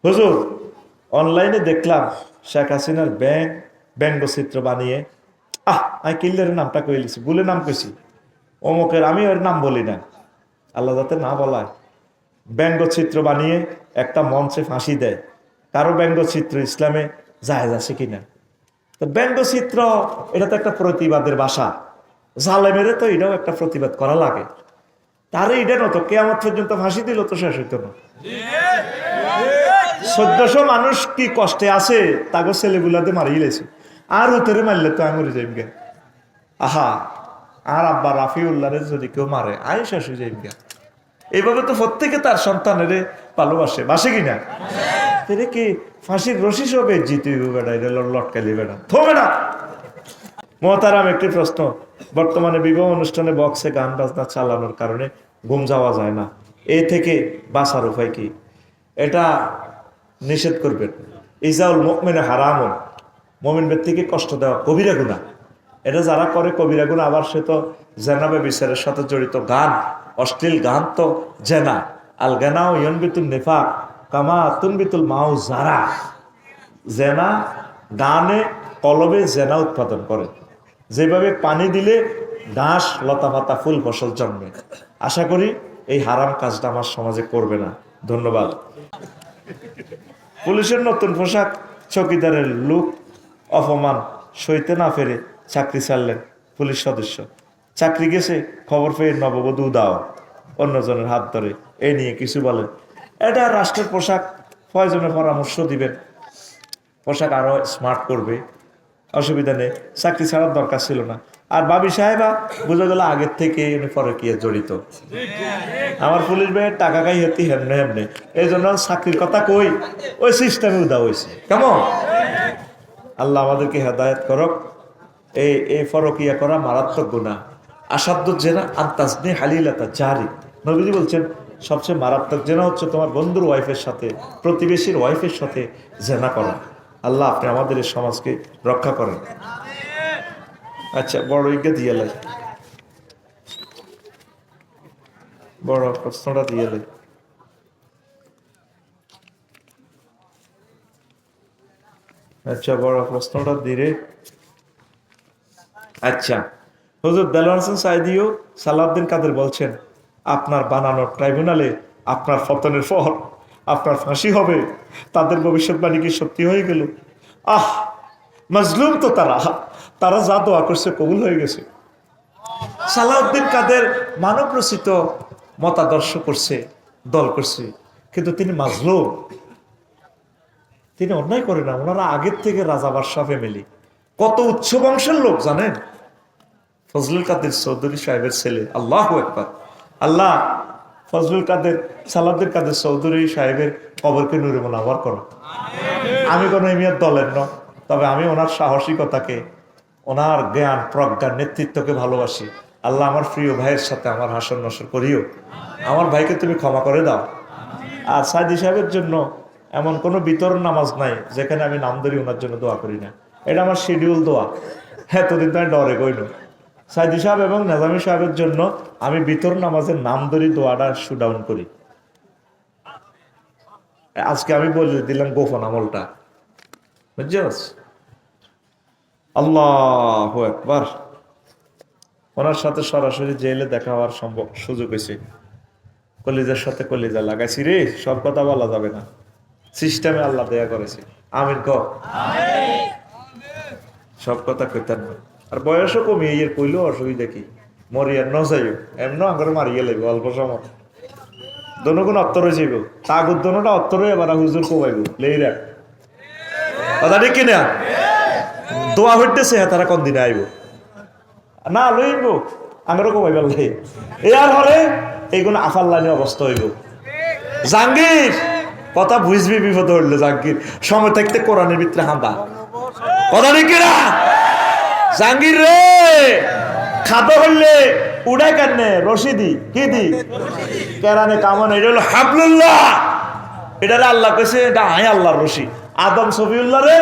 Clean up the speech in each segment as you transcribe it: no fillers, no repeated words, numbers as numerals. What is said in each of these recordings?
হুজুর অনলাইনে দেখলাম শেখ হাসিনার ব্যঙ্গচিত্র বানিয়ে আমি কিল্লের নামটা কইলিছি বলে নাম কইছি অমুকের, আমি ওর নাম বলি না, আল্লাহ যাতে না বলায়, ব্যঙ্গচিত্র বানিয়ে একটা মঞ্চে ফাঁসি দেয়। কারো ব্যঙ্গচিত্র ইসলামে জায়েজ আছে কিনা? তো ব্যঙ্গচিত্র এটা তো একটা প্রতিবাদের ভাষা, জালেমেরে তো এটাও একটা প্রতিবাদ করা লাগে। তারে এটা নতো কেয়ামত পর্যন্ত ফাঁসি দিল তো শেষ হইতো না। 1400 মানুষ কি কষ্টে আছে তাকে ছেলেগুলাতে মারিয়ে লেছে, আর উতরে মারলে তো আমি মরে যাইম গে। আহা, আর আব্বা রাফিউল্লাহরে যদি কেউ মারে আই শেষ হয়ে যাইম গে। এইভাবে তো প্রত্যেকে তার সন্তানের ভালোবাসে, বাসে কিনা? এটা কি ফাঁসির রশি সব জিতে বেড়া, এটা লটকাইলে বেড়া থো বেড়া। মহতারাম, একটি প্রশ্ন, বর্তমানে বিবাহ অনুষ্ঠানে বক্সে গান বাজনা চালানোর কারণে ঘুম যাওয়া যায় না, এ থেকে বাঁচার উপায় কি? এটা নিষেধ করবেন। ইজাউল মুমিনে হারামুন, মুমিন ব্যক্তিকে কষ্ট দেওয়া কবিরা গুনাহ। এটা যারা করে কবিরা গুনাহ, আবার সে তো জেনা ব্যভিচারের সাথে জড়িত। গান, অশ্লীল গান তো জেনা। আল গানাও ইয়ানবিতুন নিফাক কামা তুনবিতুল মাউ যারা। জেনা গানে কলবে জেনা উৎপাদন করে, যেভাবে পানি দিলে ঘাস লতা পাতা ফুল ফসল জন্মে। আশা করি এই হারাম কাজটা আমার সমাজে করবে না। ধন্যবাদ। পুলিশের নতুন পোশাক, চৌকিদারের লুক অপমান সইতে না পেরে চাকরি ছাড়লেন পুলিশ সদস্য। চাকরি গেছে, খবর পেয়ে নববধূ দাও অন্যজনের হাত ধরে, এই নিয়ে কিছু বলেন? এটা রাষ্ট্রের পোশাক, প্রয়োজনে পরামর্শ দিবেন, পোশাক আরো স্মার্ট করবে, অসুবিধা নেই। চাকরি ছাড়ার দরকার ছিল না। আর বাবি সাহেবা বুঝে গেল আগের থেকে পরকীয়া জড়িত। আমার পুলিশ ভাইয়ের টাকা খাই হেতি হেমনে হেমনে, এই জন্য চাকরির কথা কই ওই সিস্টেমে উদা হয়েছে। কেমন? আল্লাহ আমাদেরকে হেদায়েত করক। এই পরকীয়া করা মারাত্মক গুনাহ। আসাধ্য জেনা আন্তাজনে হালিলাতা জারি। নবীজি বলছেন সবচেয়ে মারাত্মক জেনা হচ্ছে তোমার বন্ধুর ওয়াইফের সাথে, প্রতিবেশীর ওয়াইফের সাথে জেনা করা। আল্লাহ আপনি আমাদের এই সমাজকে রক্ষা করেন। আচ্ছা, বড় ইজ্ঞা দিয়ে লাই, বড় প্রশ্নটা দিয়ে লাই। আচ্ছা, বড় প্রশ্নটা দিরে। আচ্ছা, হুজুর দেলোয়ার হোসেন সাইদিও সালাউদ্দিন কাদের বলছেন আপনার বানানো ট্রাইব্যুনালে আপনার পতনের পর আপনার ফাঁসি হবে, তাদের ভবিষ্যৎবাণী কি সত্যি হয়ে গেল? মজলুম তো তারা যা দোয়া করছে কবুল হয়ে গেছে। সালাউদ্দিন কাদের মানব রচিত মতাদর্শ করছে, দল করছে, কিন্তু তিনি মাজলুম, তিনি অন্যায় করে না। ওনারা আগের থেকে রাজা বাদশাহ ফ্যামিলি, কত উচ্চ বংশের লোক জানেন? ফজলুল কাদের চৌধুরী সাহেবের ছেলে। আল্লাহু আকবার। আল্লাহ ফজলুল কাদের, সালাউদ্দিন কাদের চৌধুরী সাহেবের কবরকে নূরে মুনাওয়ার করো। আমি কোনো এমিয়ার দলের ন, তবে আমি ওনার সাহসিকতাকে, ওনার জ্ঞান প্রজ্ঞার নেতৃত্বকে ভালোবাসি। আল্লাহ আমার প্রিয় ভাইয়ের সাথে আমার হাসর নসর করিও। আমার ভাইকে তুমি ক্ষমা করে দাও। আর সাইদি সাহেবের জন্য এমন কোনো বিতরণ নামাজ নাই যেখানে আমি নাম ধরি ওনার জন্য দোয়া করি না। এটা আমার শিডিউল দোয়া। এতদিন তো আমি ডরে কইল। সাইদি সাহেব এবং নেজামি সাহেবের জন্য আমি বিতরণ নামাজের নাম ধরি দোয়াটা শুডাউন করি। আজকে আমি বলে দিলাম গোপন আমলটা, বুঝছস? আল্লাহু আকবার। ওনার সাথে সরাসরি জেলে দেখা হওয়ার সুযোগ হয়েছে। কলিজার সাথে কলিজা লাগাইছি রে, সব কথা বলা যাবে না, সিস্টেমে আল্লাহ দেয়া করেছে। আমিন ক। সব কথা কইতেন না। আর বয়সও কমিয়ে ইয়ে কইলেও অসুবিধা কি? মরিয়ার ন যাইও, এমন আঙ্গরে মারিয়ে লাগবে অল্প সময়। দনগুণ অত্তর হয়ে যাইব, তাগুর দনটা অত্তর হয়ে এবার হুজুর কমাইব লেই রাখ। কথা ঠিক কিনা? দোয়া হইতেছে হ্যাঁ, তারা কোন দিনে আইব না লইব আঙ্গরও কমাইবার লাই। এর হলে এইগুলো আফার লাইনে অবস্থা হইব। জাহাঙ্গীর কথা বুঝবি, বিপদ হইলে জাহাঙ্গীর সময় থাকতে কোরআনের ভিতরে হাঁদা। কথা ঠিক কিনা? জাহাঙ্গীর রে খাদ্য হইলে উড়াই কেনে রশি দি কি দি কেরানে কামান। এটা হলো হাবলুল্লাহ, এটা আল্লাহ কেছে, এটা আয় আল্লাহর রশি। আদম সফিউল্লাহ রে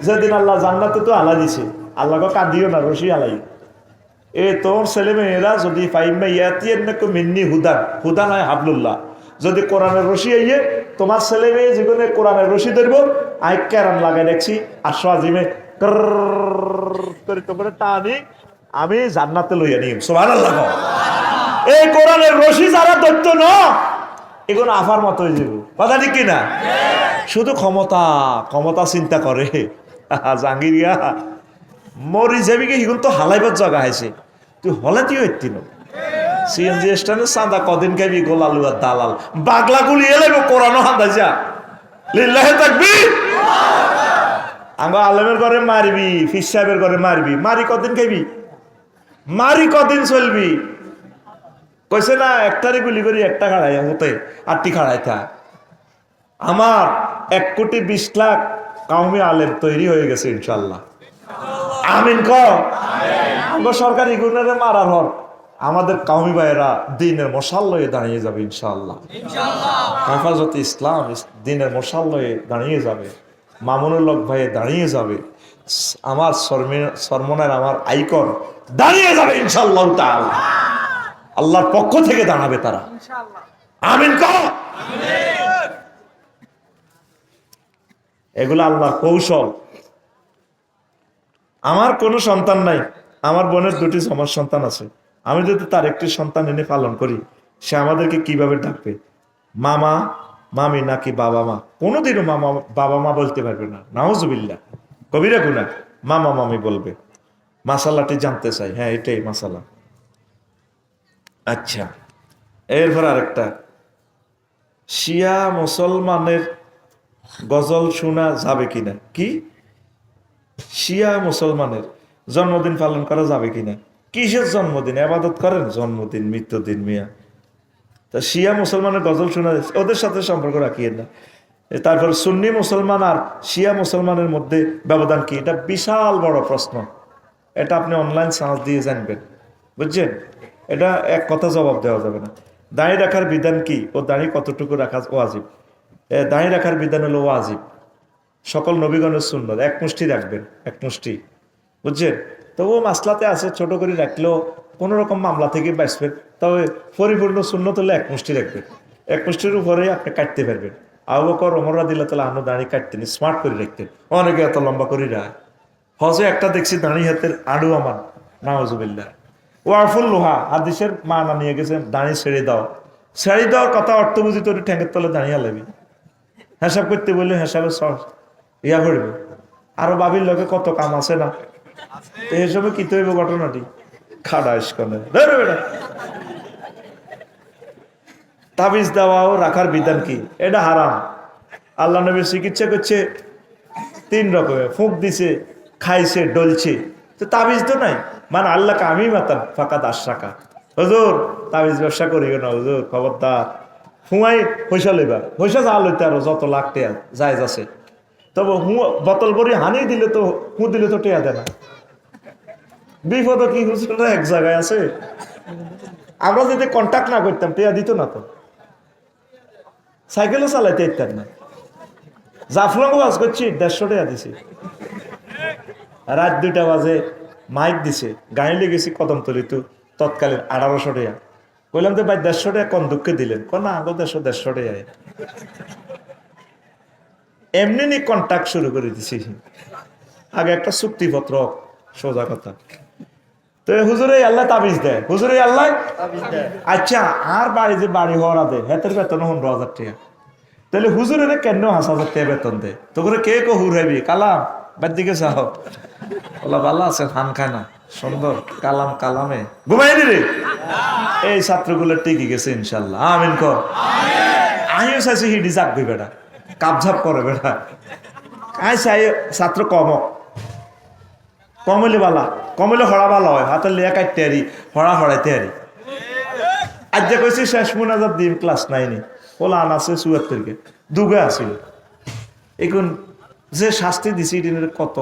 যেদিন আল্লাহ জান্নাতে তো আলা দিছে, আল্লাহকে কাঁদিও না, রশি আলাই। এ তোর ছেলে মেয়েরা যদি মিন্নি হুদান, হুদান হয় হাবলুল্লাহ, যদি কোরআনের রশি আইয়ে তোমার ছেলে মেয়ে জীবনে কোরআনের রশি ধরবো আই ক্যারাম লাগাই দেখছি আর সাজিমে করে তোমার টানি আমি জান্নাতে লইয়া নিই সুবহানাল্লাহ। এই কোরআনের রশি যারা ধরত না এগুলো আফার মতো হয়ে যাবো, কথা ঠিক কিনা? শুধু ক্ষমতা ক্ষমতা চিন্তা করে জাহাঙ্গীরিয়া মরি যাবি কি এগুলো তো হালাইবার জায়গা আছে, তুই হলাতি হইতি না সিএনজি স্ট্যান্ডে চাঁদা কদিন খাবি গোলালু আর দালাল বাগলা গুলি এলে কোরআনও হান্দা যা লিল্লাহে তাকবীর। আঙ্গো আলেমের ঘরে মারবি, ফিস সাহেবের ঘরে মারবি, মারি কদিন খাবি, মারি কদিন চলবি? কইছে না একটারে গুলি করি একটা খাড়াই হতে আটটি খাড়াই থা। আমার 1,20,00,000 কওমি আলেম তৈরি হয়ে গেছে ইনশাল্লাহ, আমিন ক। আঙ্গো সরকারি গুণের মারার হর আমাদের কওমি ভাইয়েরা দিনের মশাল লয়ে দাঁড়িয়ে যাবে ইনশাআল্লাহ। হেফাজতে ইসলাম দিনের মশাল লয়ে দাঁড়িয়ে যাবে, মামুনুল হক ভাই দাঁড়িয়ে যাবে, আমার সরমনের আমার আইকন দাঁড়িয়ে যাবে ইনশাআল্লাহ তাআলা। আল্লাহর পক্ষ থেকে দাঁড়াবে তারা, আমিন ক। এগুলো আল্লাহর কৌশল। আমার কোনো সন্তান নাই, আমার বোনের 2টি আমার সন্তান আছে, আমি যদি তার একটি সন্তান এনে পালন করি সে আমাদেরকে কিভাবে ডাকবে? মামা মামি নাকি বাবা মা? কোনোদিনও মামা বাবা মা বলতে পারবে না, নাউজুবিল্লাহ, কবিরা গুনাহ। মামা মামি বলবে। মাসালাটি জানতে চাই, হ্যাঁ এটাই মাসালা। আচ্ছা, এরপর আরেকটা, শিয়া মুসলমানের গজল শোনা যাবে কিনা? কি শিয়া মুসলমানের জন্মদিন পালন করা যাবে কিনা? কিসের জন্মদিন? ইবাদত করেন, জন্মদিন মৃত্যুদিন মিয়া। তা শিয়া মুসলমানের গজল শোনা, ওদের সাথে সম্পর্ক রাখিয়েন না। তারপর সুন্নি মুসলমান আর শিয়া মুসলমানের মধ্যে ব্যবধান কি? এটা বিশাল বড় প্রশ্ন, এটা আপনি অনলাইন সার্চ দিয়ে জানবেন, বুঝছেন? এটা এক কথা জবাব দেওয়া যাবে না। দাঁড়িয়ে রাখার বিধান কি ও দাঁড়িয়ে কতটুকু রাখা ওয়াজিব? দাঁড়িয়ে রাখার বিধান হলো ওয়াজিব, সকল নবীগণের সুন্নত, এক মুষ্টি রাখবেন, এক মুষ্টি, বুঝছেন? তবু মাসলাতে আছে, ছোট করে রাখলেও কোনো রকম মামলা থেকে বাঁচবেন। তবে পরিপূর্ণ সুন্নত হলে এক মুষ্টি রাখবেন, এক মুষ্টির উপরে আপনি কাটতে পারবেন। আবু বকর ওমর রাদিয়াল্লাহু তাআলা আনহু দাঁড়িয়ে কাটতেন, স্মার্ট করে রাখতেন, অনেকে এত লম্বা করে রায়। হজে একটা দেখছি দাঁড়িয়ে হাতের আড়ু আমার, নাউজুবিল্লাহ। ওয়াফুল লোহা হাদিসের মানা নিয়ে গেছেন, দাঁড়িয়ে ছেড়ে দাও, ছেড়ে দেওয়ার কথা অর্থ বুঝি তোর ঠ্যাঙ্গের তলে দাঁড়িয়ে লাগবি, হিসাব করতে বললে হিসাবে ইয়া করবে। আরো বাবির লোকে কত কাম আছে না, তো এসবে কি তৈব ঘটনাটি খাড়াইস কনে। তাবিজ দেওয়াও রাখার বিধান কি? এটা হারাম। আল্লাহ নবী চিকিৎসা করছে 3 রকমের, ফুঁক দিছে, খাইছে, ডলছে, তো তাবিজ তো নাই। মানে আল্লাহকে আমি মাতান ফাঁকাত আশরাকা। হুজুর তাবিজ ব্যবসা করিও না হুজুর, খবরদার। হুঁয়াই পয়সা লইবা, পয়সা যা লইতে আরো যত লাখ টেয়া জায়েজ আছে, তবে বোতল ভরি হানি দিলে তো হু দিলে তো টেয়া দেয় না। বিপদ কি হুজুর এক জায়গায় আছে, আমরা যদি কন্ট্যাক্ট না করতাম টেয়া দিত না তো, সাইকেলও চালাইতে ইত্যাদি না। জাফলং ওয়াজ করছি 150 টাকা দিছি, রাত 2টা বাজে মাইক দিছে, গাইলে গেছি কদমতলি, তো তৎকালীন 1800 টাকা। বললাম তো ভাই 150 টাকা কোন দুঃখে দিলেন? না আগো 150 টাকা। এমনি নি কন্ট্যাক্ট শুরু করে দিছি, আগে একটা চুক্তিপত্র, সোজা কথা। তো হুজুরে আল্লাহ তাবিজ দেয়, হুজুরে আল্লাহ আচ্ছা আর বাড়ি যে বাড়ি হওয়ার দেয় হেতের বেতন 15,000 টাকা, তাহলে হুজুরে কেন 5,000 টাকা বেতন দেয়? তো করে কে কো হুরাইবি কালাম বাদ দিকে চাহ ওলা ভালো আছে, ফান খায় না, সুন্দর কালাম কালামে ঘুমাই দিলে। এই ছাত্রগুলো টিকে গেছে ইনশাল্লাহ, আমিন কর। আমিও চাইছি হিডি যাকবি বেটা, কাপঝাপ করে বেটা, আই চাই ছাত্র কমলে বালা, কমলে হড়া বালা হয়, হাতের লিয়া কাটতে হারি, হড়া হড়াইতে হারি। আজ যে কইছি শেষ মোনাজাত দিন ক্লাস 9-এ, ওলা আন আছে 74-কে দুগে আসিল। এখন যে শাস্তি দিছি কত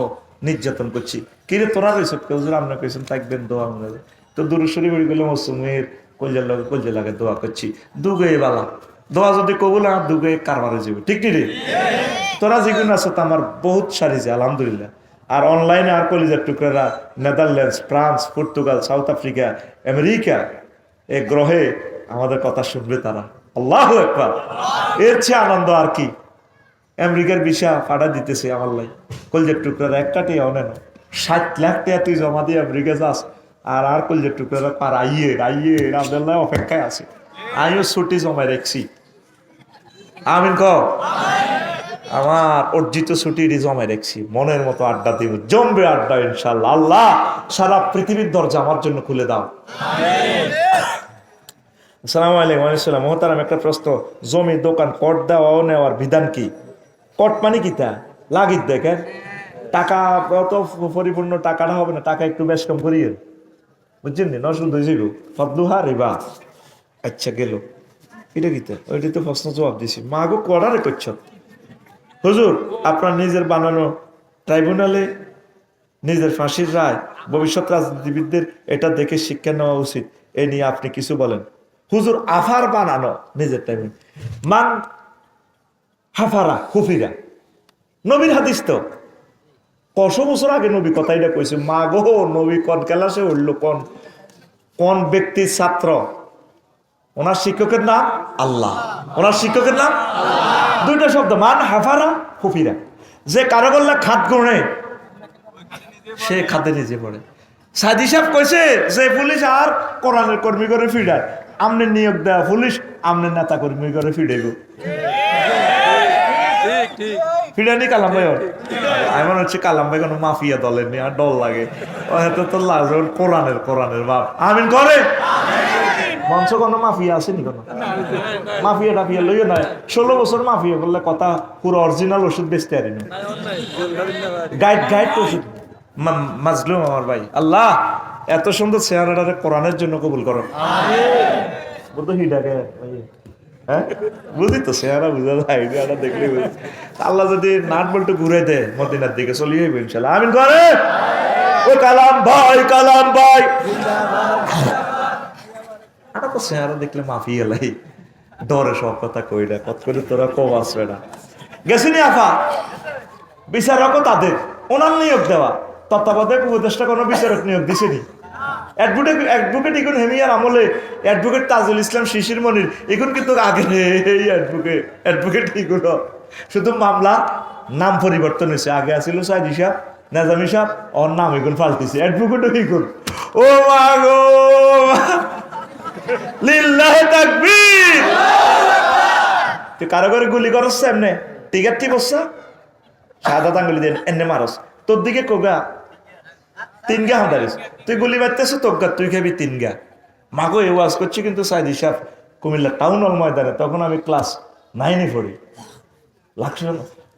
নির্যাতন করছি, কিরে তোরা রয়েছ কেউ আমরা কইছেন থাকবেন দোয়া মনে, তো দূরস্বরী বাড়ি গেলে মৌসুমের কলজে লাগে দোয়া করছি, দুগে বালা দোয়া যদি কবুল আর দুগে কারবারে যাবে, ঠিক নি রে? তোরা যেগুলো আছো তো আমার বহুত সারিছে আলহামদুলিল্লাহ। আর অনলাইনে আর কলিজার টুকরা Netherlands, France, Portugal, South Africa, America, এ গ্রহে আমাদের কথা শুনবে তারা, আল্লাহু আকবার। এর চেয়ে আনন্দ আর কি? আমেরিকার ভিসা পাঠা দিতেছে আমার লাই, কলজের টুকরা একটা টিয়াও নেন, 60 লাখ টাকা তুই জমা দিয়ে আমেরিকা যাস, আর কলজের টুকরা পার আইয়ে আবদুল্লাহ অপেক্ষায় আছে। আমিও ছুটি জমায় রাখছি, আমিন ক, আমার অর্জিত ছুটিরই জমায় রাখছি, মনের মতো আড্ডা দিব, জমবে আড্ডা ইনশাল্লাহ। আল্লাহ সারা পৃথিবীর দরজা আমার জন্য খুলে দাও। আসসালামু আলাইকুম। ওয়ালাইকুম মোহতারাম, একটা প্রশ্ন, জমি দোকান কট দেওয়া ও নেওয়ার বিধান কি? কট মানে কি? তা লাগিত দেখেন, টাকা অত পরিপূর্ণ টাকাটা হবে না, টাকা একটু বেশ কম করিয়ে, বুঝছেন নি? নজরুল দইছিল ফদলুহা রিবা। আচ্ছা গেল, এটা কি? ওইটা তো প্রশ্ন জবাব দিছি, মাগো করারে করছ। হুজুর, আপনার নিজের বানানো ট্রাইব্যুনালে নিজের ফাঁসির রায় ভবিষ্যৎ রাজনীতিবিদদের এটা দেখে শিক্ষা নেওয়া উচিত, এ নিয়ে আপনি কিছু বলেন। হুজুর, আফার বানানো নিজের টাইমে মান হাফারা খুফিরা, নবীর হাদিস তো কত বছর আগে নবী কথাইটা কইছে। মা গো, নবী কোন ক্লাসে উঠলো, কোন কোন ব্যক্তির ছাত্র? ওনার শিক্ষকের নাম আল্লাহ, ওনার শিক্ষকের নাম দুইটা শব্দ, মান হাফারা খুফিরা। যে কারো গল্লা খাত গড়ে সে খাতে নিজে পড়ে। সাদি সাহেব কইছে যে পুলিশ আর কোরআনের কর্মী করে ফিরায়, আমনের নিয়োগ দেওয়া পুলিশ আমনের নেতা কর্মী করে ফিরাইব। ফিরানি কালাম ভাই, এমন হচ্ছে কালাম ভাই কোনো মাফিয়া দলের নিয়ে আর ডর লাগে, তো লাজ কোরআনের বাপ আমিন করে। মঞ্চ কোনো মাফিয়া আসেনি, কোনো মাফিয়া টাফিয়া লইও নাই। 16 বছর মাফিয়া করলে কথা, পুরো অরিজিনাল ওষুধ বেচতে পারি না, গাইড ওষুধ। মাজলুম আমার ভাই, আল্লাহ এত সুন্দর চেহারাটারে কোরআনের জন্য কবুল করো। বলতো হিডাকে হ্যাঁ বুঝি তো, চেহারা বুঝা যায়, দেখলে বুঝি। আল্লাহ যদি নাট বল্টু ঘুরে দেয় মদিনার দিকে চলিয়ে যাইব ইনশাল্লাহ, আমিন করে। ও কালাম ভাই, কালাম ভাই, এটা তো চেহারা দেখলে মাফি এলাই ডরে সব কথা কইরা, কত করে তোরা কম আসবে না। গেছিনি আফা বিচারক তাদের, ওনার নিয়োগ দেওয়া, তত্ত্বাবধায়ক উপদেষ্টা কোনো বিচারক নিয়োগ দিছেনি। অ্যাডভোকেট এখন হেমিয়ার আমলে অ্যাডভোকেট তাজুল ইসলাম শিশির মনির, এখন কিন্তু আগে এই অ্যাডভোকেট এগুলো শুধু মামলা নাম পরিবর্তন হয়েছে। আগে আসিল সাইদি সাহেব, নাজামি সাহেব, ওর নাম এখন পাল্টিছে, অ্যাডভোকেটও এখন। ও মা গো, লিল্লাহি তাকবীর। তুই কারো করে গুলি করছ এমনি টিকার ঠিক বসছা, সাদা আঙ্গুলি দেন এনে মারস, তোর দিকে কোগা 3 গা হামদারিস, তুই গুলি মারতেছ তোর গা, তুই খাবি 3 গা। মাগো এ ওয়াজ করছি কিন্তু সাইদি সাহেব কুমিল্লা টাউন হল ময়দানে, তখন আমি ক্লাস 9-এ পড়ি।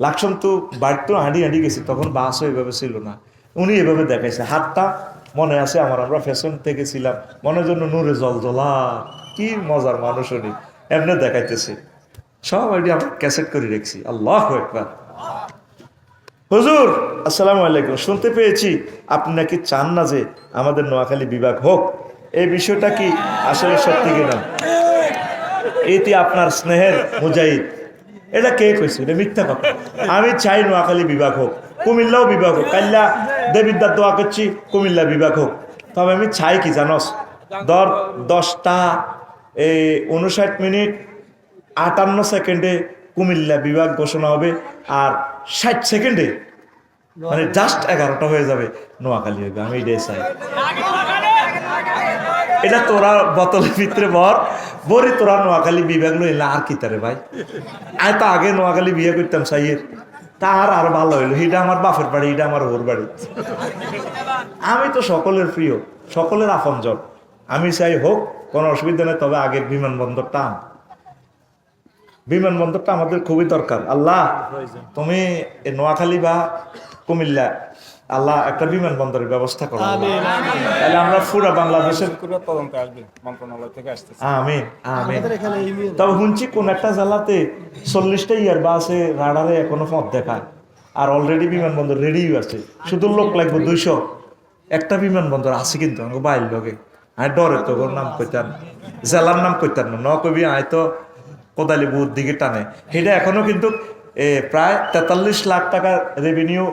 লাকসাম তো বাড়ি তো হাঁটি গেছি, তখন বাসও এভাবে ছিল না, উনি এভাবে দেখাইছে হাতটা, মনে আছে আমার, আমরা ফ্যাশন থেকে ছিলাম, মনের জন্য নূরে জলজলা, কি মজার মানুষ উনি, এমনি দেখাইতেছে সব আইডি আমরা ক্যাসেট করে রেখেছি। আল্লাহু আকবার। হুজুর আসসালামু আলাইকুম, শুনতে পেয়েছি আপনি নাকি চান না যে আমাদের নোয়াখালী বিভাগ হোক, এই বিষয়টা কি আসলে সত্যি কিনা? এটি আপনার স্নেহের মুজাহিদ, এটা কে কইছে? এটা মিথ্যা কথা। আমি চাই নোয়াখালী বিভাগ হোক, কুমিল্লাও বিভাগ হোক। কাল্লা দেবিদ্যার দোয়া করছি কুমিল্লা বিভাগ হোক। তবে আমি চাই কি জানস, 10টা 59 মিনিট 58 সেকেন্ডে কুমিল্লা বিভাগ ঘোষণা হবে, আর 60 সেকেন্ডে মানে জাস্ট 11টা হয়ে যাবে নোয়াখালী হবে। আমি এটাই চাই। এটা তোরা বোতলের ভিতরে বরি তোরা নোয়াখালী বিভাগ লইলে আর কি তারে ভাই, আমি তো আগে নোয়াখালী বিয়ে করতাম সাইয়ের, তার আর ভালো হইলো, এটা আমার বাপের বাড়ি, এটা আমার ওর বাড়ি। আমি তো সকলের প্রিয়, সকলের আপনজন, আমি চাই হোক, কোনো অসুবিধা নেই। তবে আগের বিমানবন্দরটা আমাদের খুবই দরকার। আল্লাহ তুমি নোয়াখালী বা কুমিল্লা আল্লাহ একটা বিমানবন্দরের ব্যবস্থা করো, তাহলে আমরা পুরো বাংলাদেশের মন্ত্রণালয় থেকে আসতেছি। আমিন আমিন। তবে শুনছি কোন একটা জেলাতে 40টা ইয়ার বাসে রাডারে এখনো পথ দেখায়, আর অলরেডি বিমানবন্দর রেডিও আছে, শুধু লোক লাগবে 200। একটা বিমানবন্দর আছে কিন্তু আমাকে বাইর লগে, আমি ডরে তো ওর নাম কইতাম, জেলার নাম কইতাম না, ন কবি আয় তো কোদালি বুধ দিকে টানে। সেটা এখনো কিন্তু প্রায় 43 লাখ টাকা রেভিনিউ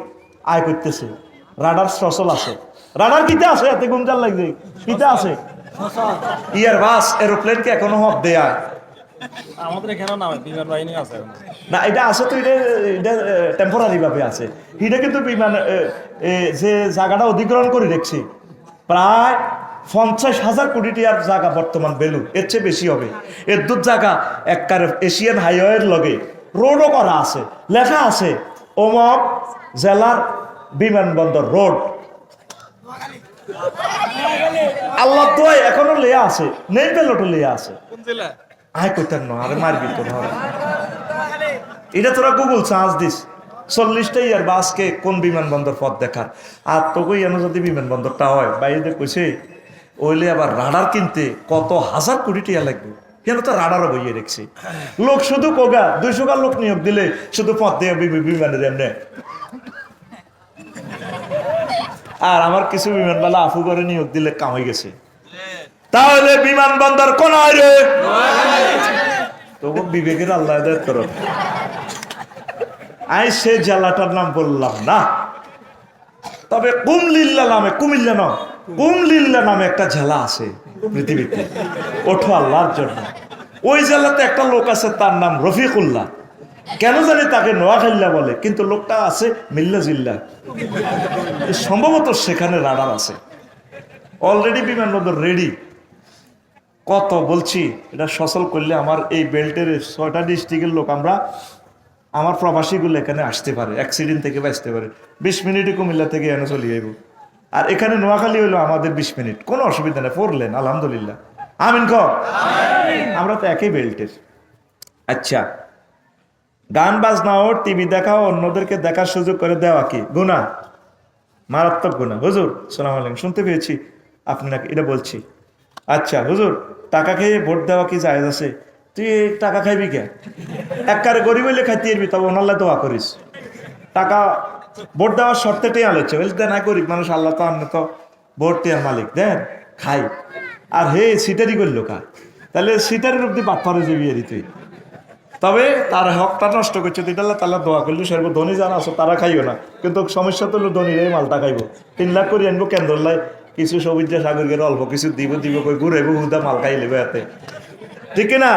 আয় করতেছে। রাডার সচল আছে, রাডার কিতে আছে, এতে গুঞ্জাল লাগছে কিতে আছে। ইয়ার বাস এরোপ্লেনকে এখনো হব দেয়া, আমাদের এখানেও নামে বিমান বাহিনী আছে না, এটা আছে তো, এটা এটা টেম্পোরারি ভাবে আছে। এটা কিন্তু বিমান যে জায়গাটা অধিগ্রহণ করে দেখছি, প্রায় 50,000 কোটি টাকার জায়গা বর্তমান ভ্যালু, এর চেয়ে বেশি হবে। এর দূর জায়গা একবার এশিয়ান হাইওয়ের লগে রোডও করা আছে, লেখা আছে অমক জেলার বিমানবন্দর রোড। আল্লাহ তো এখনো লেয়া আছে, নেই পেলোটো লেয়া আছে। আয় করতেন না, আরে মারবি তো না। এটা তোরা গুগল চার্জ দিস, 40টা ইয়ার বা আজকে কোন বিমানবন্দর পথ দেখার। আর তোকে এনে যদি বিমানবন্দরটা হয় বাইরে কইছে ওইলে আবার রাডার কিনতে কত হাজার কোটি টাকা লাগবে। কেন তো রাডারও বইয়ে রেখেছি, লোক শুধু কোগা 200 লোক নিয়োগ দিলে শুধু পথ দিয়ে বিমানের এমনি। আর আমার কিছু বিমানবালা আফু করে নিয়োগ দিলে কামাই গেছে। তাহলে বিমানবন্দর কোন রে তবু বিবেকের আল্লাহ তরফ। আই সে জেলাটার নাম বললাম না, তবে কুমিল্লা নামে, কুমিল্লা নয়, কুমিল্লা নামে একটা জেলা আছে পৃথিবীতে, ওঠো আল্লাহর জন্য। ওই জেলাতে একটা লোক আছে, তার নাম রফিকুল্লাহ। কেন জানি তাকে নোয়াখাইল্লা বলে, কিন্তু লোকটা আছে মিল্লা জিল্লা। সম্ভবত সেখানে রাডার আছে, অলরেডি বিমানবন্দর রেডি। কত বলছি, এটা সচল করলে আমার এই বেল্টের 6টা ডিস্ট্রিক্টের লোক, আমরা আমার প্রবাসীগুলো এখানে আসতে পারে, অ্যাক্সিডেন্ট থেকে বাঁচতে পারে। 20 মিনিটে কুমিল্লা থেকে এনে চলে যাইব। আর এখানে নোয়াখালী হইলো আমাদের 20 মিনিট, কোনো অসুবিধা নেই, পড়লেন আলহামদুলিল্লাহ। আমিন ক, আমরা তো একই বেল্টের। আচ্ছা, গান বাজনাও টিভি দেখাও অন্যদেরকে দেখার সুযোগ করে দেওয়া কি গুনাহ? মারাত্মক গুনাহ। হুজুর সালাম আলাইকুম, শুনতে পেয়েছি আপনি নাকি এটা বলছি। আচ্ছা হুজুর, টাকা খেয়ে ভোট দেওয়া কি জায়েজ আছে? তুই টাকা খাইবি কে? একবারে গরিব হইলে খাইতে পারবি, তবে ওনাল্লাহ দোয়া করিস। টাকা ভোট দেওয়ার শর্তে টেয়া লচ্ছে, বলছে না গরিব মানুষ, আল্লাহ তো আপনি তো ভোট টেয়ার মালিক, দেন খাই। আর হে সিটারি করলো কা, তাহলে সিটারের অব্দি বাটপারে যাবি আর তুই। তবে তার হকটা নষ্ট করছে, তাহলে দোয়া করলে সর্ব ধনী যারা আছে তারা খাইও না, কিন্তু সমস্যা তো ধনীরাই মালটা খাইব। 3 লাখ করে আনবো কেন্দ্র লাই, কিছু সবুজা সাগরকে অল্প কিছু দিব কই ঘুরাইব, হুদা মাল খাই লেবে হাতে, ঠিক না?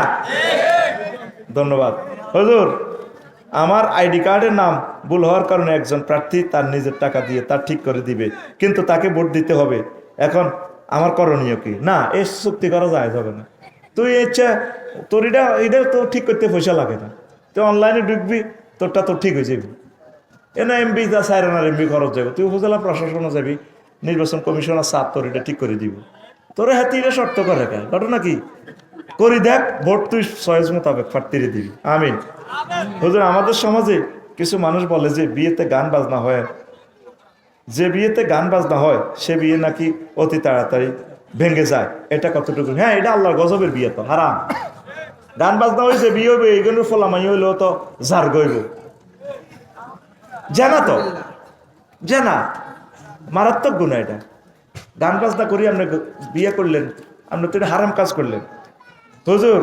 ধন্যবাদ হুজুর। আমার আইডি কার্ডের নাম ভুল হওয়ার কারণে একজন প্রার্থী তার নিজের টাকা দিয়ে তার ঠিক করে দিবে, কিন্তু তাকে ভোট দিতে হবে। এখন আমার করণীয় কি? না, এই চুক্তি করা যায় যাবে না। তুই ইচ্ছা তোর এটা তো ঠিক করতে পয়সা লাগে না, তুই অনলাইনে ঢুকবি, তোরটা তো ঠিক হয়ে যাবি। এনে এমবি যা 4 আনার এমবি খরচ যাবে, তুই উপজেলা প্রশাসনে যাবি, নির্বাচন কমিশনার সাপ তোর এটা ঠিক করে দিব। তোর হাতে এটা শর্ত করে কেন? ঘটনা কি করি দেখ, ভোট তুই চয়েস মোতাবেক প্রার্থীরে দিবি। আমিন। হুজুর, আমাদের সমাজে কিছু মানুষ বলে যে বিয়েতে গান বাজনা হয়, যে বিয়েতে গান বাজনা হয় সে বিয়ে নাকি অতি তাড়াতাড়ি ভেঙে যায়, এটা কতটুকু? হ্যাঁ, এটা আল্লাহর গজবের বিয়ে, তো হারাম। গান বাজনা হয়েছে বিয়ে হবে, এইগুলোর ফলামাই হইলেও তো জার গইব, জানা তো জানা, মারাত্মক গুণা এটা। গান বাজনা করি আপনি বিয়ে করলেন, আপনি তো এটা হারাম কাজ করলেন। হুজুর,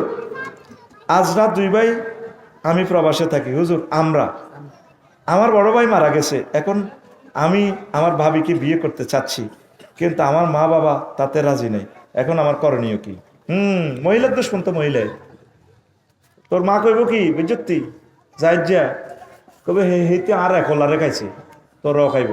আজ রাত 2 ভাই আমি প্রবাসে থাকি। হুজুর, আমার বড় ভাই মারা গেছে, এখন আমি আমার ভাবিকে বিয়ে করতে চাচ্ছি, কিন্তু আমার মা বাবা তাতে রাজি নেই, এখন আমার করণীয় কি? মহিলার দোষ কোন? তো মহিলাই, তোর মা কইব কি বুঝতি যাই যা কবে হেতে আর একলারে খাইছে, তোরও খাইব।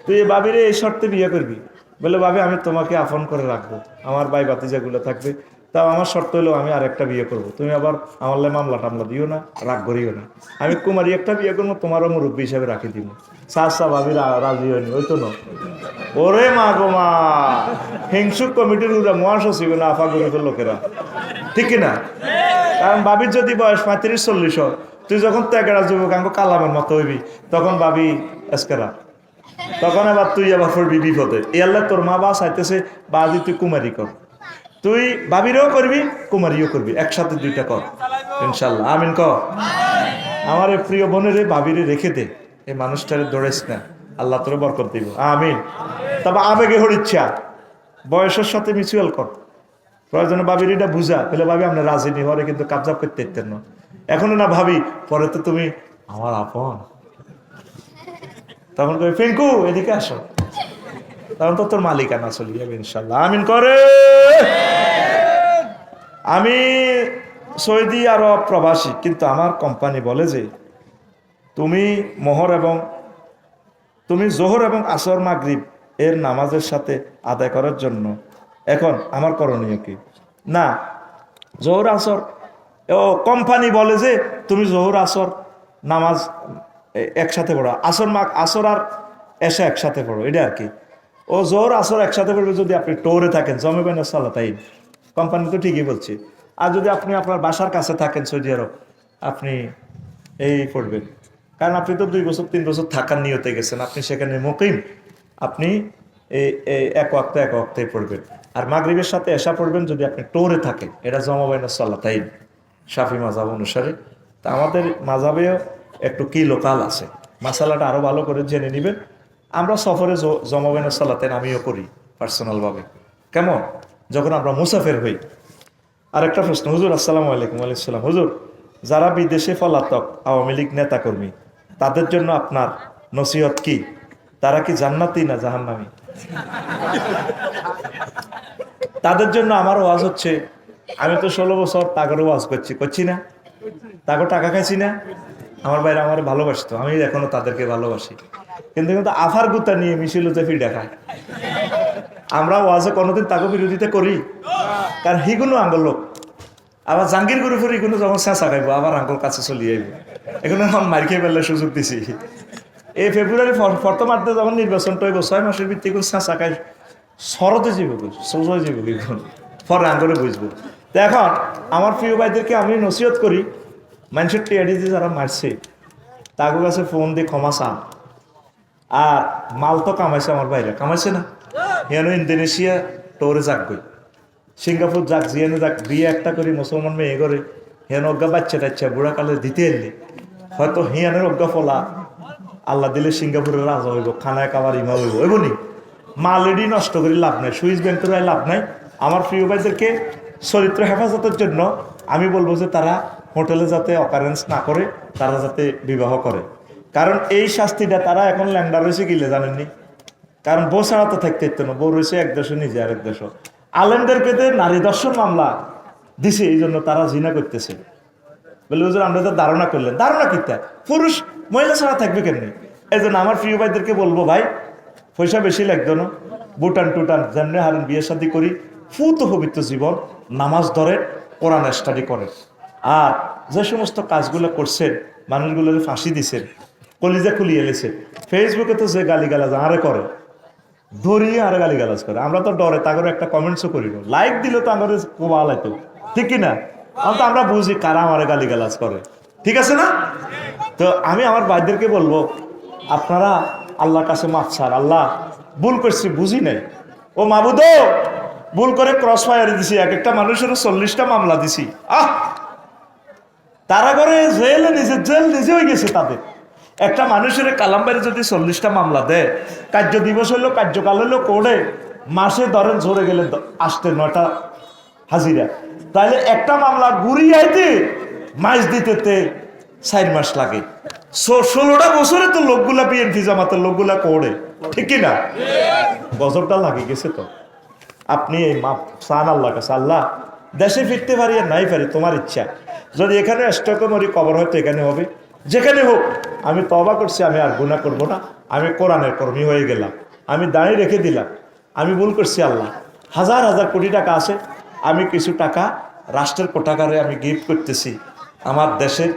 তুই এ বাবিরে এই শর্তে বিয়ে করবি, বলে ভাবি আমি তোমাকে আপন করে রাখবো, আমার ভাই ভাতিজাগুলো থাকবে, তাও আমার শর্ত হলো আমি আর একটা বিয়ে করব, তুমি আবার আমার মামলা টামলা দিও না, রাগ করিও না, আমি কুমারী একটা বিয়ে করবো, তোমারও মুরব্বী হিসাবে রাখি দিব। সা ভাবি রাজি হয়নি, ওই তো না। ওরে মা গো মা, হিংসুক কমিটির মহাসচিব না আফা গরিবের লোকেরা, ঠিক কিনা? কারণ বাবির যদি বয়স 35-40 হয়, তুই যখন ত্যাগেরা যুবক আঙ্গ কালামের মতো হইবি, তখন বাবি এসকেরা, তখন আবার তুই আবার পড়বি বিপদে। এ আল্লাহ তোর মা বাবা চাইতেছে বাদি তুই কুমারী কর, তুই বাবিরও করবি কুমারীও করবি, একসাথে 2টা কর ইনশাল্লাহ। আমিন ক। আমার এই প্রিয় বোনের বাবিরে রেখে দে, এই মানুষটারে দৌড়েস না, আল্লাহ তোর বরকত দিব। আমিন। তবে আবেগে হর ইচ্ছা, বয়সের সাথে মিউচুয়াল কর, প্রয়োজনে ভাবির এটা বুঝা, বলে ভাবি আমরা রাজি নি হরে, কিন্তু কাবজাব করতে ইতেন না, এখনো না ভাবি, পরে তো তুমি আমার আপন, তখন কই ফেঙ্কু এদিকে আসো, তখন তো তোর মালিকানা চলে যাবে ইনশাল্লাহ। আমিন করে। আমি সৌদি আরব প্রবাসী, কিন্তু আমার কোম্পানি বলে যে তুমি জোহর এবং আসর মাগরিব এর নামাজের সাথে আদায় করার জন্য এখন আমার করণীয় কি? না, জোহর আসর কোম্পানি বলে যে তুমি জোহর আসর নামাজ একসাথে পড়ো, আসর আর এসে একসাথে পড়ো, এটা আর কি। ও জোহর আসর একসাথে পড়বে যদি আপনি টোরে থাকেন, জমে বেন সালাতাই, কোম্পানি তো ঠিকই বলছে। আর যদি আপনি আপনার বাসার কাছে থাকেন সৌদি আরব, আপনি এই পড়বেন, কারণ আপনি তো 2 বছর 3 বছর থাকার নিয়তে গেছেন, আপনি সেখানে মুকিম, আপনি এই এক ওয়াক্তে পড়বেন। আর মাগরিবের সাথে এশা পড়বেন যদি আপনি টোরে থাকেন, এটা জমা বাইনা সালাতাইন শাফি মাযহাব অনুসারে। তা আমাদের মাযহাবেও একটু কি লোকাল আছে, মাসালাটা আরো ভালো করে জেনে নেবেন। আমরা সফরে জমা বাইনা সালাতাইন আমিও করি পার্সোনালভাবে। কেমন? যখন আমরা মুসাফির হই। আর একটা প্রশ্ন, হুজুর আসসালামু আলাইকুম। ওয়ালাইকুম সালাম। হুজুর, যারা বিদেশে পলাতক আওয়ামী লীগ নেতাকর্মী, তাদের জন্য আপনার নসিহত কি? তারা কি জান্নাতি না জাহান্নামী? তাদের জন্য আমার ওয়াজ হচ্ছে, আমি তো 16 বছর তাগরও ওয়াজ করছি না, তাকে টাকা খাইছি না, আমার বাইরে আমার ভালোবাসতো, আমি এখনো তাদেরকে ভালোবাসি, কিন্তু আফার গুতা নিয়ে মিছিল হতে ফির দেখায়। আমরা ওয়াজে কোনোদিন তাকে বিরোধিতা করি? কারণ হিগুনো আঙ্গল লোক, আবার জাঙ্গির গুরু ফুরি কোনো যখন চেঁচা খাইবো আবার আঙ্গল কাছে চলি আইব, এখানে এখন মার খেয়ে ফেললে সুযোগ দিছি। এই ফেব্রুয়ারি প্রথমার্ধে যখন নির্বাচনটা হইব, 6 মাসের ভিত্তি কোন চেঁচা খাই শরতে যাবো, সোজা যাবো, এখন পরে আঙ্গলে বুঝবো। তো এখন আমার প্রিয় ভাইদেরকে আমি নসিহত করি, মানুষের টিয়ারি দিয়ে যারা মারছে তাকে কাছে ফোন দিয়ে ক্ষমা চান। আর মাল তো কামাইছে, আমার বাইরে কামাইছে না, হেন ইন্দোনেশিয়া টোরে যাক গই, সিঙ্গাপুর যাক, জিয়ানো যাক, বিয়ে একটা করি মুসলমান মেয়ে করে, হেন অজ্ঞা বাচ্চা টাচ্চা বুড়া কালে দিতে এলে হয়তো হিয়ানের অজ্ঞা ফলা আল্লাহ দিলে সিঙ্গাপুরের রাজা হইব, খানায় কাবার ইমা হইব, হইবনি। মালেডি নষ্ট করে লাভ নাই, সুইস ব্যাংকের লাভ নাই। আমার প্রিয় ভাইদেরকে চরিত্র হেফাজতের জন্য আমি বলবো যে তারা হোটেলে যাতে অকারেন্স না করে, তারা যাতে বিবাহ করে। কারণ এই শাস্তিটা তারা এখন ল্যাংডা রয়েছে গিলে জানেননি, কারণ বউ ছাড়া তো থাকতে ইত্য না, বউ রয়েছে এক দেশ, নিজে আরেক দেশ। আলেমদেরকে নারী দর্শন মামলা দিছে, এই জন্য তারা জিনা করতেছে। বলে হুজুর আমরা তো ধারণা করলেন, ধারণা কিতা, পুরুষ মহিলা ছাড়া থাকবে কেমনি? এই জন্য আমার প্রিয় ভাইদেরকে বলবো, ভাই পয়সা বেশি লাগতো না, বুটান টুটান যেমনি হারেন বিয়ে শাদী করি, ফুত পবিত্র জীবন, নামাজ ধরে, কোরআন স্টাডি করেন। আর যে সমস্ত কাজগুলো করছেন, মানুষগুলোর ফাঁসি দিছেন, কলিজা খুলিয়ে এলেছে, ফেসবুকে তো যে গালিগালাজ আরে করে, ধরিয়ে আরে গালিগালাজ করে, আমরা তো ডরে তাগরে একটা কমেন্টসও করি না, লাইক দিলে তো আমাদের কোবাল হয়তো, ঠিক কিনা? তো আমরা বুঝি কারা আমারে গালিগালাজ করে, ঠিক আছে না? তো আমি আমার ভাইদেরকে বলবো, আপনারা আল্লাহর কাছে মাফ চান, আল্লাহ ভুল করছি, বুঝি নাই, ও মাবুদ ভুল করে ক্রস ফায়ার দিছি, এক একটা মানুষের 40টা মামলা দিছি, তারা করে জেল নিজে হয়ে গেছে তাদের। একটা মানুষের কালামবাড়ি যদি 40টা মামলা দেয়, কার্য দিবস হইলো, কার্যকাল হইলো কোর্টে, মাসে ধরেন ঝরে গেলে আসতে 9টা হাজিরা, তাহলে একটা মামলা ঘুরিয়াইতে মাস দিতে 4 মাস লাগে। 16টা বছরে তো লোকগুলা বিএনপি জামাতের লোকগুলা কোর্টে, ঠিক কিনা? গজবটা লাগে গেছে। তো আপনি এই মাপ চান আল্লাহর কাছে, আল্লাহ দেশে ফিরতে পারি আর নাই পারি তোমার ইচ্ছা, যদি এখানে স্টকে মরি কবর হয়তো এখানে হবে, যেখানে হোক আমি তওবা করছি, আমি আর গুনাহ করব না, আমি কোরআনের কর্মী হয়ে গেলাম, আমি দাঁড়িয়ে রেখে দিলাম, আমি ভুল করছি। আল্লাহ হাজার হাজার কোটি টাকা আছে, আমি কিছু টাকা রাষ্ট্রের কোটাগারে আমি গিফট করতেছি, আমার দেশের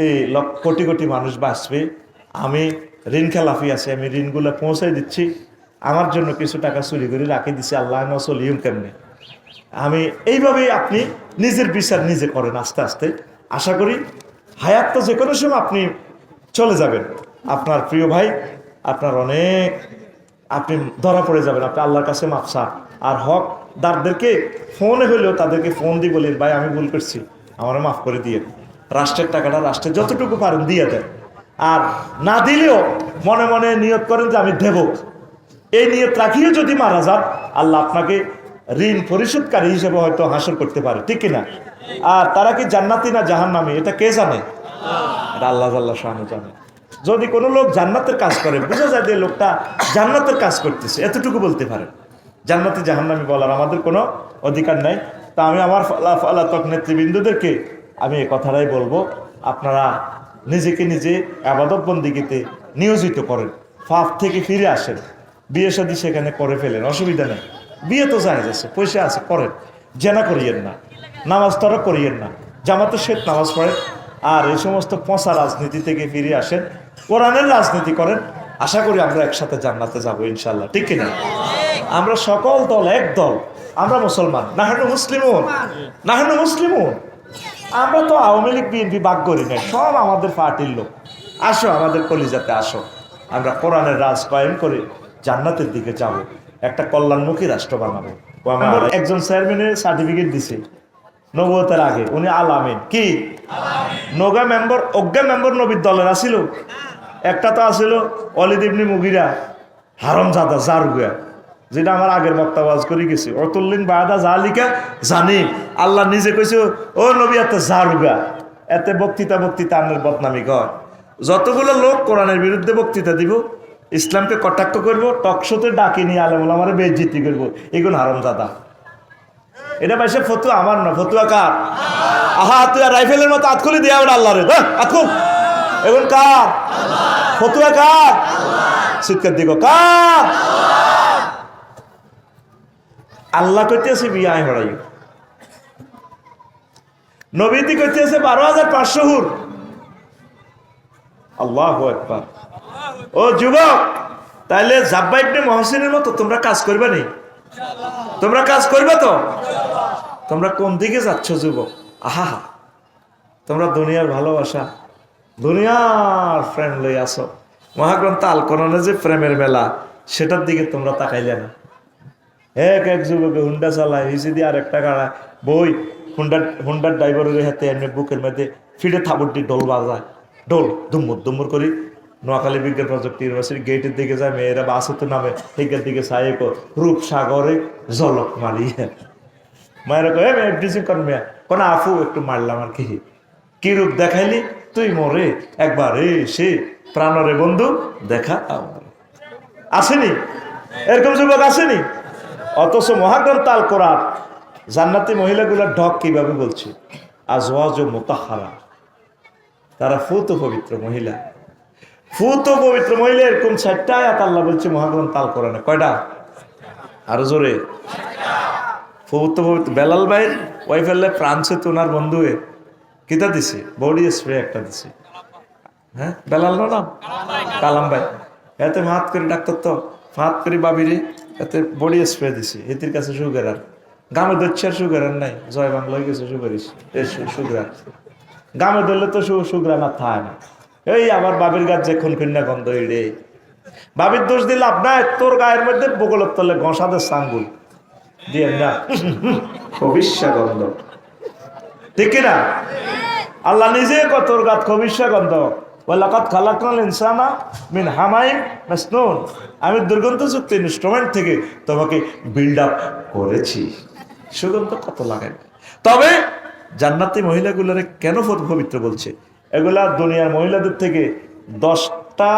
এই কোটি কোটি মানুষ বাঁচবে, আমি ঋণ খেলাফি আছে, আমি ঋণগুলো পৌঁছাই দিচ্ছি, আমার জন্য কিছু টাকা চুরি করে রাখি দিছি, আল্লাহ নচলিম কেমনে। আমি এইভাবেই আপনি নিজের বিচার নিজে করেন আস্তে আস্তে, আশা করি হায়াত তো যে কোনো সময় আপনি চলে যাবেন, আপনার প্রিয় ভাই আপনার অনেক আপনি ধরা পড়ে যাবেন, আপনি আল্লাহর কাছে মাফ চান। আর হকদারদেরকে ফোনে হইলেও তাদেরকে ফোন দিয়ে বলেন, ভাই আমি ভুল করছি, আমার মাফ করে দিয়ে, রাষ্ট্রের টাকাটা রাষ্ট্রের যতটুকু পারেন দিয়ে দেন, আর না দিলেও মনে মনে নিয়ত করেন যে আমি দেব, এই নিয়ত রাখিয়ে যদি মারা যান, আল্লাহ আপনাকে ঋণ পরিশোধকারী হিসেবে হয়তো হাসিল করতে পারে, ঠিক কিনা? আর তারা কি জান্নাতি না জাহান্নামী, এটা কে জানে? এটা আল্লাহ শানু জানে। যদি কোনো লোক জান্নাতের কাজ করে, বোঝা যায় যে লোকটা জান্নাতের কাজ করতেছে, এতটুকু বলতে পারে। জান্নাতি জাহান্নামী বলার আমাদের কোনো অধিকার নাই। তা আমি আমার পলাতক নেতৃবৃন্দদেরকে আমি এই কথাটাই বলবো, আপনারা নিজেকে নিজে আবাদত বন্দিগিতে নিয়োজিত করেন, পাপ থেকে ফিরে আসেন, বিয়ে শাদী সেখানে করে ফেলেন, অসুবিধা নেই, বিয়ে তো জায়েজ আছে, পয়সা আছে, করেন, জেনা করিয়েন না, নামাজ তরা করিয়েন না, জামাতে শেখ নামাজ পড়েন, আর এই সমস্ত পচা রাজনীতি থেকে ফিরে আসেন, কোরআনের রাজনীতি করেন। আশা করি আমরা একসাথে জান্নাতে যাবো ইনশাল্লাহ, ঠিক কিনা? আমরা সকল দল এক দল, আমরা মুসলমান, নাহানু মুসলিমুন, নাহানু মুসলিমুন। আমরা তো আওয়ামী লীগ বিএনপি বাগ করি নাই, সব আমাদের পার্টির লোক। আসো আমাদের কলিজাতে আসো, আমরা কোরআনের রাজ কায়েম করে জান্নাতের দিকে যাব, একটা কল্যাণমুখী রাষ্ট্র বানাবো। আমার একজন চেয়ারম্যানের সার্টিফিকেট দিছে নবুয়তের আগে, উনি আল আমিন কি নগা মেম্বার, অজ্ঞা মেম্বার নবীর দলের আসিল। একটা তো আসিল অলিদ ইবনে মুগিরা, হারামজাদা জারুগা, যেটা আমার আগের বক্তব্য করে গেছে, অতুল্লিন বায়দা জালিকা জানি, আল্লাহ নিজে কইছে ও নবী এত জারুগা, এতে বক্তৃতা আনের বদনামি কর। যতগুলো লোক কোরআনের বিরুদ্ধে বক্তৃতা দিব, ইসলামকে কটাক্ষ করবো, টকশোতে ডাকি নিয়ে আলেম ওলামারে বেইজ্জতি করবো, এগুলো হারামজাদা। এটা পাইছে ফতুয়া আমার না, ফতুয়া কার? আহা তুই রাইফেলের মতো আতখুলি দেয়া ওটা আল্লাহ রে, আতখুল এখন কার? ফতুয়া কার? চিৎকার দিগো কার? আল্লাহ কইতেছে বিয়ায় হড়াই, নবীতি কইতেছে 12,500 হুর। আল্লাহু আকবার। ও যুবক, তাইলে জাব্বা ইবনে মুহসিনের মতো তোমরা কাজ করবে নি? তোমরা কাজ করবে তো? তোমরা কোন দিকে যাচ্ছ যুবক? আহা, তোমরা দুনিয়ার ভালোবাসা, দুনিয়ার ফ্রেন্ড লই আসো, মহাগ্রন্থ আল কোরআনে যে প্রেমের মেলা, সেটার দিকে তোমরা তাকাইলে না। এক যুবকে হুন্ডা চালায়, হিসি দিয়ে আর একটা গাড়া বই, হুন্ডার ড্রাইভারের হাতে এমনি বুকের মধ্যে ফিরে থাবুরটি ঢোল বাজায়, ঢোল দুম্মুর দুম্মুর করি নোয়াখালী বিজ্ঞান প্রযুক্তি ইউনিভার্সিটি গেটের দিকে যায়, মেয়েরা বাসে তো নামে, সেইখান দিকে চাই রূপসাগরে জলক মারি, মায়েরা কয়ে ডিসিং কর মেয়া কোন আফু একটু মারলাম আর কি রূপ দেখাইলি তুই মরে একবার সে প্রাণরে বন্ধু দেখা আসেনি? এরকম যুবক আসেনি? অথচ মহাগ্রন্থ আল কোরআন জান্নাতি মহিলাগুলোর ঢক কিভাবে বলছে, আজওয়াজ মুতাহহারা, তারা ফুত পবিত্র মহিলা, ফুত পবিত্র মহিলা। এরকম 6টা আয়াত আল্লাহ বলছে মহাগ্রন্থ আল কোরআনে। কয়টা? আরো জোরে। ফুত পবিত্র। বেলাল ভাই ওয়াইফেলে ফ্রান্সে তো ওনার বন্ধু কিতা দিছে, বডি স্প্রে একটা দিছে। হ্যাঁ বেলাল না নাম, কালাম ভাই, এতে মাত করে ডাক্তার তো ফাঁত করি বাবিরে, এতে বডি স্প্রে দিছে। এটির কাছে সুগার আর গামে ধরছে, আর সুগার আর নাই, জয় বাংলা হয়ে গেছে সুগারিস সুগার। গামে ধরলে তো সুগার না থায় না। এই আবার বাবির গাছ যে খুনখুন্না গন্ধ, রে বাবির দোষ দিলে আপনার তোর গায়ের মধ্যে বগলের তলে গসাদের সাঙ্গুল দিয়ে না খবিষ্যা গন্ধ, ঠিক না? আল্লাহ নিজে তোর গাছ খবিষ্যা গন্ধ, ওয়ালাকাদ খালাকনাল ইনসানা মিন হামাইম মাসনুন, আমি দুর্গন্ধযুক্ত ইনস্ট্রুমেন্ট থেকে তোমাকে বিল্ড আপ করেছি। সুগন্ধ কত লাগায়। তবে জান্নাতি মহিলাগুলোরে কেন পবিত্র বলছে? এগুলা দুনিয়ার মহিলাদের থেকে 10টা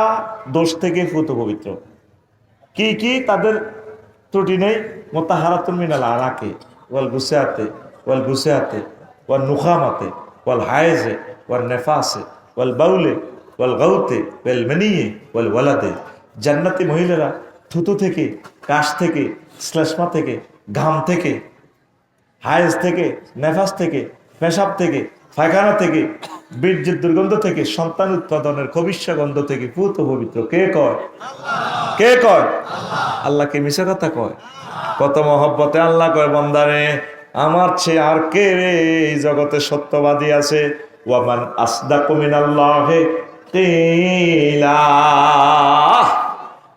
দোষ থেকে পুত পবিত্র। কি কি তাদের ত্রুটি নেই? মুতাহহারাতুন মিনাল আরাকি ওয়াল গুসাতে ওয়াল গুসাতে ওয়াল নুখামাতে ওয়াল হায়েজে ওয়াল নেফাসে ওয়াল বাউলে ওয়াল গাউতে ওয়াল মানিয়ে ওয়াল ওয়ালাদে। জান্নাতি মহিলারা থুতু থেকে, কাশ থেকে, শ্লেষ্মা থেকে, ঘাম থেকে, হায়েজ থেকে, নেফাস থেকে, পেশাব থেকে, পায়খানা থেকে, বীর্যের দুর্গন্ধ থেকে, সন্তান উৎপাদনের খবিষ্যা গন্ধ থেকে পুত পবিত্র। কে কয়? কে কয়? আল্লাহকে মিশা কথা কয়? কত মহব্বতে আল্লাহ কয়, বান্দারে আমার চেয়ে আর কে রে এই জগতে সত্যবাদী আছে? ওয়ামান আসদাকু মিনাল্লাহি কিলা,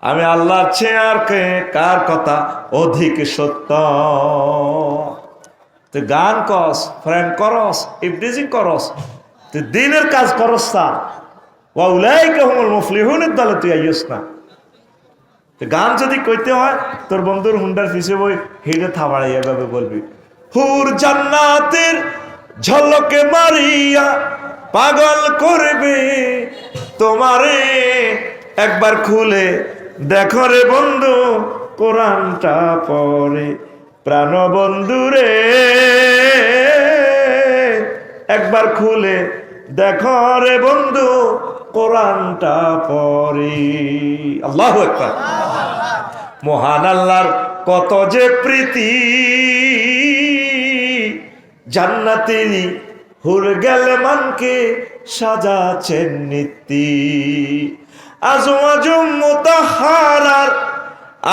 আমি আল্লাহর চেয়ে আর কে, কার কথা অধিক সত্য? তুই গান করস, ফ্রেন্ড করস, ইফটিজিং করস, তুই দিনের কাজ করস না, ওয়া উলাইকা হুমুল মুফলিহুনের দলে তুই আইস না। গান যদি কইতে হয় তোর বন্ধুর হুন্ডার পিছে বই হিড়ে থাবাড়াই এভাবে বলবি, হুর জান্নাতের ঝলকে মারিয়া পাগল করবে তোমারে, একবার খুলে দেখো রে বন্ধু কোরআনটা পড়ে, প্রাণবন্ধুরে একবার খুলে দেখো রে বন্ধু কোরআনটা পড়ি। আল্লাহু আকবার। মহান আল্লাহর কত যে প্রীতি, জান্নাতেরই হুর গেল মানকে সাজাছেন নীতি। আজওয়াজুম মুতাহহারার,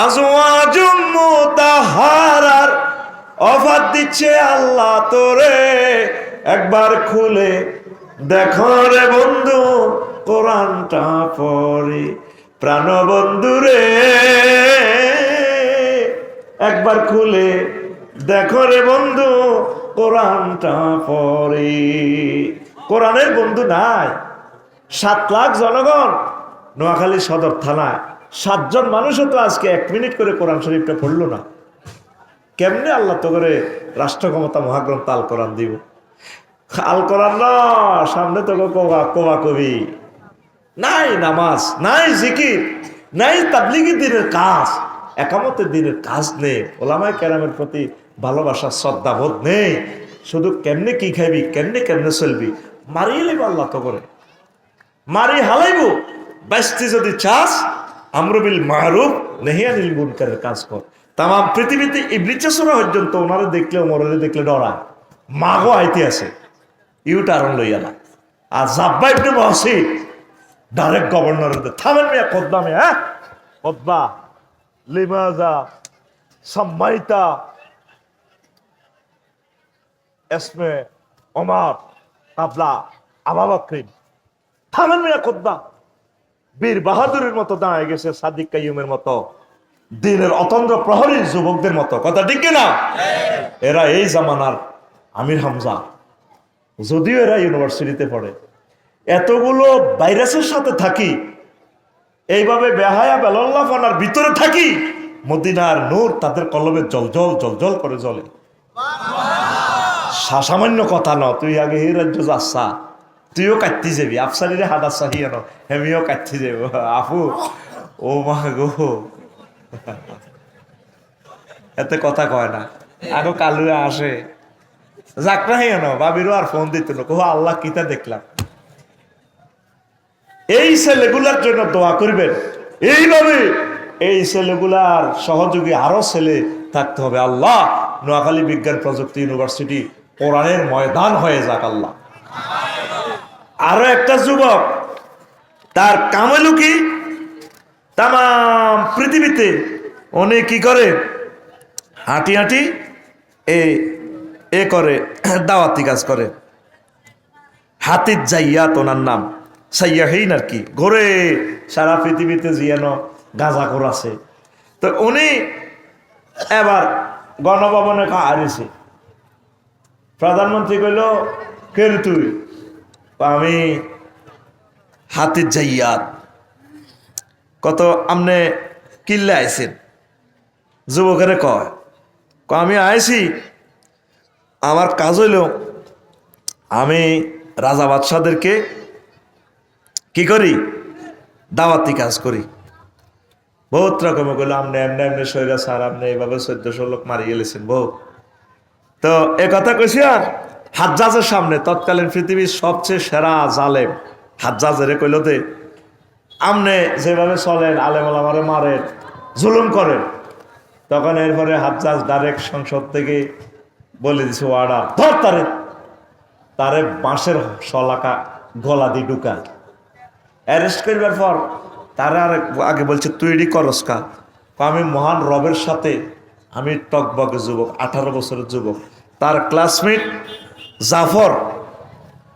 আজওয়াজুম মুতাহহারার অফার দিচ্ছে আল্লাহ তোরে, একবার খুলে দেখো রে বন্ধু কোরআনটা পড়ি। প্রাণবন্ধুরে একবার খুলে দেখো রে বন্ধু কোরআনটা পড়ি। কোরআনের বন্ধু নাই। 7 লাখ জনগণ নোয়াখালী সদর থানায় 7 জন মানুষও তো আজকে 1 মিনিট করে কোরআন শরীফটা পড়লো না। কেমনে আল্লাহ তো করে রাষ্ট্র ক্ষমতা মহাগ্রন্থ আল কোরআন দিব? আল কোরআন না, সামনে তো কোবা কবি নাই, নামাজ নাই, জিকির নাই, তাবলিগি দিনের কাজ, একামতের দিনের কাজ নেই, ওলামায়ে কেরামের প্রতি ভালোবাসা শ্রদ্ধাবোধ নেই। শুধু কেমনে কি খাইবি, কেমনে কেমনে চলবি, মারিয়ে লিব আল্লাহ তো করে, মারি হালাইব। বাঁচতে যদি চাস আমর বিল মারুফ নাহি আনিল মুনকারের কাজ কর। তাম পৃথিবীতে ইবলিসরা পর্যন্ত ওনারে দেখলে, ওমরে দেখলে ডরায়, মাগো আইতে আছে ইউটারন লইয়া না। আর জাব্বা ইবনে মহসিন ডাইরেক্ট গভর্নরের থামেন মিয়া কদ্দামে, হ্যাঁ কদ্দা লিমাজা সাম্মাইতা এসমে ওমর কাবলা আবু বকর, থামেন মিয়া কদ্দা। বীর বাহাদুরের মতো দাঁড়ায় গেছে, সাদিক কাইয়ুমের মতো, দিনের অতন্দ্র প্রহরী যুবকদের মতো। কথা ঠিক কিনা? এরা এই জামানার আমির হামজা, যদিও এরা ইউনিভার্সিটিতে পড়ে। এতগুলো ভাইরাসের সাথে থাকি, এইভাবে বেহায়া বেলাল্লাহ ফানার ভিতরে থাকি, মদিনার নূর তাদের কলবে জলজল জলজল করে জ্বলে। সামান্য কথা ন, তুই আগে এই রাজ্য যাচ্ছা, তুইও কাটতে যাবি, আফসারিরে হাত আসা হিয়ানো, হেমিও কাটতে যাব। আপু ও মা গো, এতে কথা কয় না, আগো কালুয়া আসে যাকরা হিয়ানো, বাবিরও আর ফোন দিত না, কো আল্লাহ কিতা দেখলাম। এই ছেলেগুলার জন্য দোয়া করবেন। এইভাবে এই ছেলেগুলার সহযোগী আরো ছেলে থাকতে হবে। আল্লাহ নোয়াখালী বিজ্ঞান প্রযুক্তি ইউনিভার্সিটি কোরআনের ময়দান হয়ে যাক আল্লাহ। আরো একটা যুবক, তার কামেলু কি, তাম পৃথিবীতে উনি কি করে, হাঁটি হাঁটি এ করে, দাওয়াতি কাজ করে। হাতির যাইয়া তোনার নাম, সাইয়াহীন আর কি, ঘোরে সারা পৃথিবীতে জিয়ানো গাঁজা ঘোর আছে। তো উনি এবার গণভবনে হারিয়েছে। প্রধানমন্ত্রী কইল, কে রে তুই? আমি হাতির যাইয়াত। কত আমনে কিল্লে আইছেন? যুবকেরে কয়, আমি আইছি, আমার কাজ হইল আমি রাজা বাদশাদেরকে কি করি, দাওয়াতি কাজ করি। বহুত রকম করলো, আমনে এমনি এমনি সৈরা স্যার, আপনি এইভাবে 1400 লোক মারি গেলেছেন বহু। তো এ কথা কইছি আর হাজ্জাজের সামনে, তৎকালীন পৃথিবীর সবচেয়ে সেরা জালেম হাজ্জাজের কইল দে, আমনে যেভাবে চলেন, আলেম ওলামারে মারেন, জুলুম করেন। তখন এরপরে হাজ্জাজ ডাইরেক্ট সংসদ থেকে বলে দিছে ওয়ার্ডার, ধর তারে বাঁশের শলাকা গলা দিয়ে ঢুকা। অ্যারেস্ট করবার পর তারা আর আগে বলছে, তুই এডি করস কা? আমি মহান রবের সাথে, আমি টকবকে যুবক, 18 বছরের যুবক, তার ক্লাসমেট জাফর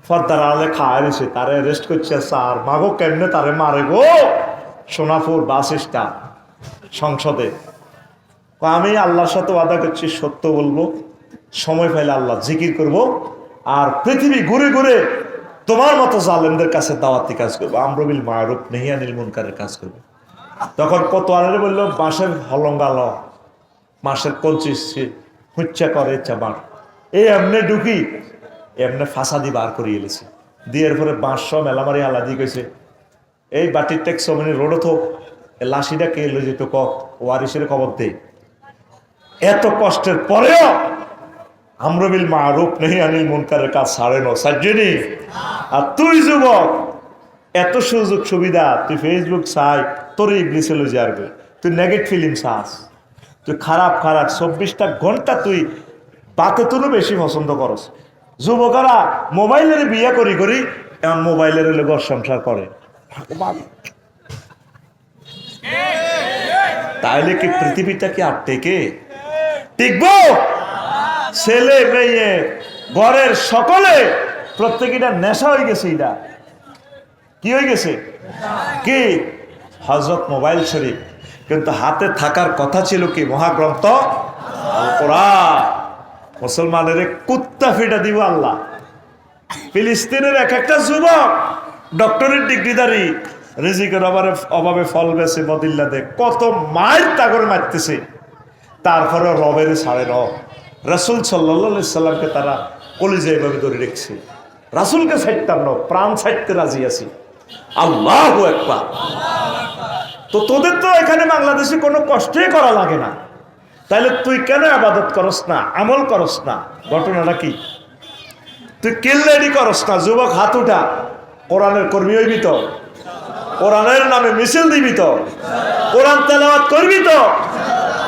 ফর্দার আলে খাওয়া দিছে, তারে অ্যারেস্ট করছে। স্যার মাগো কেমনে তারে মারে গো, সোনাপুর বাস স্ট্যান্ড সংসদে। আমি আল্লাহর সাথে ওয়াদা করছি, সত্য বলবো, সময় পাইলে আল্লাহ জিকির করব, আর পৃথিবী ঘুরে ঘুরে তোমার মতো জালেমদের কাছে দাওয়াতি কাজ করবো, আমর বিল মারুফ নাহি আনিল মুনকারের কাজ করবো। তখন কোতোয়ালে বললো, বাঁশের হলঙ্গাল, বাঁশের কঞ্চি হুচ্চা করে চাবার, এই এমনি ঢুকি, এমনি ফাঁসা বার করিয়ে এলেছে। দিয়ে এরপরে বাঁশ সব মেলামারি আলাদি কইছে, এই বাটির ট্যাক্স রোডও থোক, লাশিটা কে এলো যেত ক, ওয়ারিসের খবর দে। এত কষ্টের পরেও আমর বিল মারুফ নাহি আনিল মুনকারের কাজ ছাড়ে না সাজ্জেনি। আর তুই যুবক, এত সুযোগ সুবিধা, তুই ফেসবুক চাই, তোর ইবলিসে লই যাবে, তুই নেগেটিভ ফিল্ম চাস, তুই খারাপ খারাপ 24টা ঘন্টা তুই বাতে তুলও বেশি পছন্দ করস। যুবকেরা মোবাইলের বিয়ে করি করি এমন মোবাইলের হলে ঘর সংসার করে, তাইলে কি পৃথিবীটা কি আর টিকবো? ছেলে মেয়ে ঘরের সকলে প্রত্যেকটা নেশা হয়ে গেছে। এটা কি হয়ে গেছে? কি হযরত মোবাইল শরীফ, কিন্তু হাতে থাকার কথা ছিল কি মহাগ্রন্থ আল কোরআন। মুসলমানের কুত্তা ফিটা দিব আল্লাহ। ফিলিস্তিনের এক একটা যুবক ডক্টরের ডিগ্রিধারী রিজিকের অভাবে ফল বেছে বদিল্লাতে কত মায়ের তাগর মারতেছে, তারপরে রবের ছাড়ে ন। রাসূল সাল্লাল্লাহু আলাইহি সাল্লামকে তারা কলিজা এভাবে ধরে রেখেছে, রাসূলকে ছাড়তাম না, প্রাণ ছাড়তে রাজি আছি। আল্লাহু আকবার। তো তোদের তো এখানে বাংলাদেশে কোনো কষ্টই করা লাগে না, তাইলে তুই কেন ইবাদত করস না, আমল করস না? ঘটনাটা কি? তুই কিল্লেডি করস না? যুবক হাত উঠা, কোরআনের কর্মী হইবি তো? কোরআনের নামে মিছিল দিবি তো? কোরআন তেলাওয়াত করবি তো?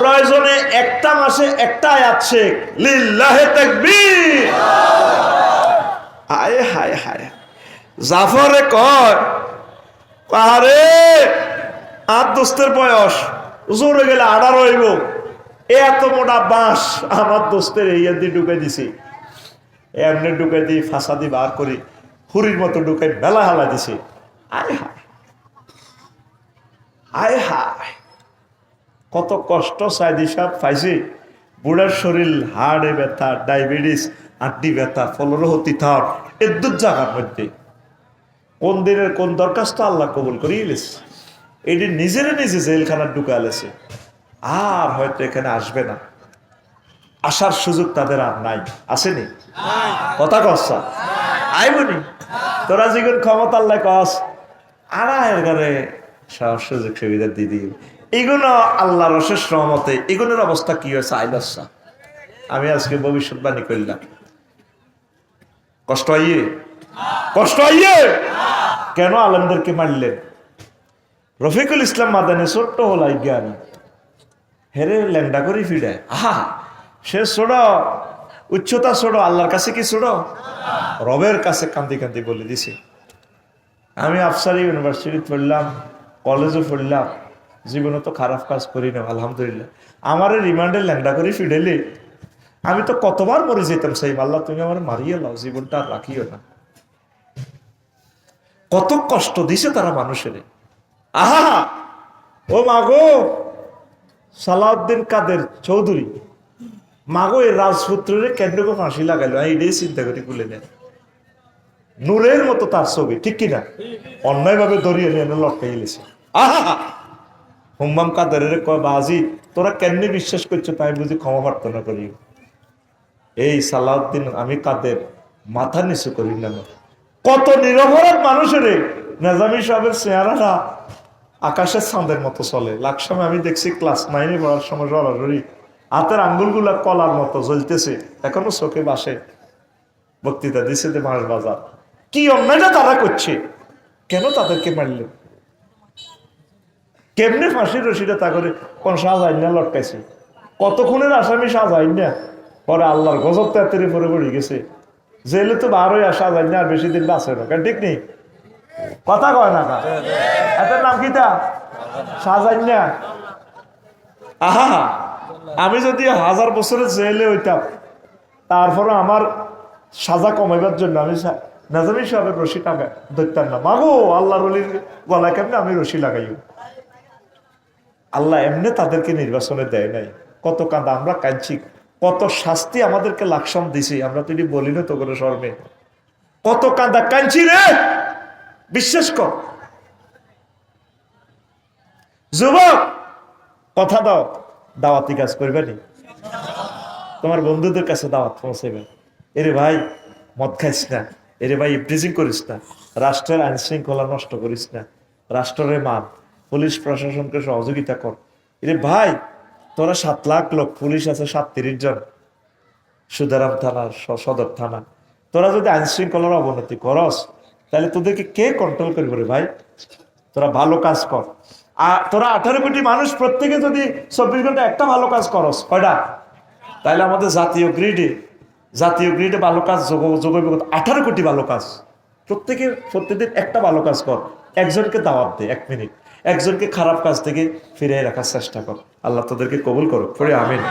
প্রয়োজনে একটা মাসে একটা আয়াত শেখ, লিল্লাহে তাকবীর। হায় হায় হায়। জাফরে কয়, আরে আর দোস্তের বয়স জোরে গেলে 18 হইব, এত মোটা বাঁশ আমার দোস্তের এই দিয়ে ঢুকাই দিছি, এমনি ঢুকাই দিই, ফাঁসা দিয়ে বার করি, হুরির মতো ঢুকাই মেলা হালা দিছি। আয় হায় আয় হায়, কত কষ্ট সাইদি সাহেব পাইছি। বুড়ার শরীর হাড়ে ব্যথা, ডায়াবেটিস, আড্ডি ব্যথা, ফলরহতি থার এদ্দুর জায়গার মধ্যে কোন দিনের কোন দরখাস্ত আল্লাহ কবুল করিয়ে লেছে, এটি নিজেরে নিজে জেলখানার ঢুকে আলেছে, আর হয়তো এখানে আসবে না, আসার সুযোগ তাদের আর নাই। আসেনি? কথা কসা আইবনি? তোরা যেগুলো ক্ষমতা আল্লাহ কস আড়াইয়ের ঘরে সব সুযোগ সুবিধা দিদি, এগুলো আল্লাহর অশেষ রহমতে এগুলোর অবস্থা কি হয়েছে আইলসা। আমি আজকে ভবিষ্যৎবাণী করলাম, কষ্ট আইয়ে, কষ্ট আইয়ে। কেন আলেমদেরকে মারলেন? রফিকুল ইসলাম মাদানী ছোট্ট হলাই জ্ঞানী, হেরে ল্যাংডা করে ফিরে। আহা, সে ছোট, উচ্চতা ছোট, আল্লাহর কাছে কি ছোট? রবের কাছে কান্দি কান্দি বলে দিছি। আমি আফসারি ইউনিভার্সিটি পড়লাম, কলেজে পড়লাম, জীবনে তো খারাপ কাজ করি না আলহামদুলিল্লাহ। আমার রিমান্ডে ল্যাংডা করে ফিরেলে আমি তো কতবার মরে যেতাম। সেই আল্লাহ তুমি আমার মারিয়ে লাও, জীবনটা আর রাখিও না। কত কষ্ট দিছে তারা মানুষের। আহা, ও মাগো সালাউদ্দিন কাদের চৌধুরী, মাগো এই রাজপুত্রের কেন্দ্রকে ফাঁসি লাগাইলো, এইটাই চিন্তা করি খুলে নেন। নূরের মতো তার ছবি, ঠিক কিনা? অন্যায় ভাবে ধরিয়ে নিয়ে লটকাই গেছে। আহা, হুম্মাম কাদের কয় বাজি তোরা কেমনি বিশ্বাস করছো, তাই বুঝি ক্ষমা প্রার্থনা করি। এই সালাউদ্দিন আমি কাদের মাথা নিচু করি না। কত নিরপরাধ মানুষের নেজামি সাহেবের চেহারাটা আকাশের চাঁদের মতো চলে। লাকসামে আমি দেখছি ক্লাস 9-এ পড়ার সময় সরাসরি হাতের আঙ্গুলগুলা কলার মতো জ্বলতেছে, এখনো চোখে বাসে। বক্তৃতা দিছে যে মাস বাজার, কি অন্যায়টা তারা করছে, কেন তাদেরকে মারলেন? কেমনে ফাঁসির রশিটা তা করে কোন শাহজাহান লটকাইছে? কতক্ষণের আসামি শাহজাহান না, পরে আল্লাহর গজব তাড়াতাড়ি পরে পড়ে গেছে। জেলে তো বার হয়ে আসা যায় না, আর বেশি দিন বাঁচে না, ঠিক নেই? কথা কয় না, এটার নাম কি তা? শাহজাহান না। আহা, আমি যদি 1000 বছরের জেলে হইতাম, তারপরে আমার সাজা কমাইবার জন্য আমি নাজামি সাহেবের রশি টাকা ধরতাম না। মাগো আল্লাহর ওলির গলায় কেমনে আমি রশি লাগাইও? আল্লাহ এমনি তাদেরকে নির্বাচনে দেয় নাই। কত কাঁদা আমরা কাঁদছি, কত শাস্তি আমাদেরকে লাকসাম দিছি, আমরা তো এটি বলি না তো করে শর্মে। কত কাঁদা কাঁদছি রে, বিশ্বাস কর। যুবক কথা দাও, দাওয়াতি কাজ করবে নি, তোমার বন্ধুদের কাছে দাওয়াত পৌঁছাবে। এরে ভাই মদ খাইস না, এরে ভাই ইফটিজিং করিস না, রাষ্ট্রের আইন শৃঙ্খলা নষ্ট করিস না, রাষ্ট্রের মান, পুলিশ প্রশাসনকে সহযোগিতা কর। এরে ভাই তোরা 7 লাখ লোক, পুলিশ আছে 37 জন, সুদারাম থানা, সদর থানা। তোরা যদি আইন শৃঙ্খলার অবনতি করস, তাহলে তোদেরকে কে কন্ট্রোল করবে রে ভাই? তোরা ভালো কাজ কর। আর তোরা 18 কোটি মানুষ প্রত্যেকে যদি 24 ঘন্টা একটা ভালো কাজ করস, কয়টা? তাহলে আমাদের জাতীয় গ্রিডে ভালো কাজ যোগ 18 কোটি ভালো কাজ। প্রত্যেকদিন একটা ভালো কাজ কর। একজনকে দাওয়াত দে, 1 মিনিট। একজনকে খারাপ কাজ থেকে ফিরিয়ে রাখার চেষ্টা কর। আল্লাহ তোদেরকে কবুল করো, পড়ে আমিন।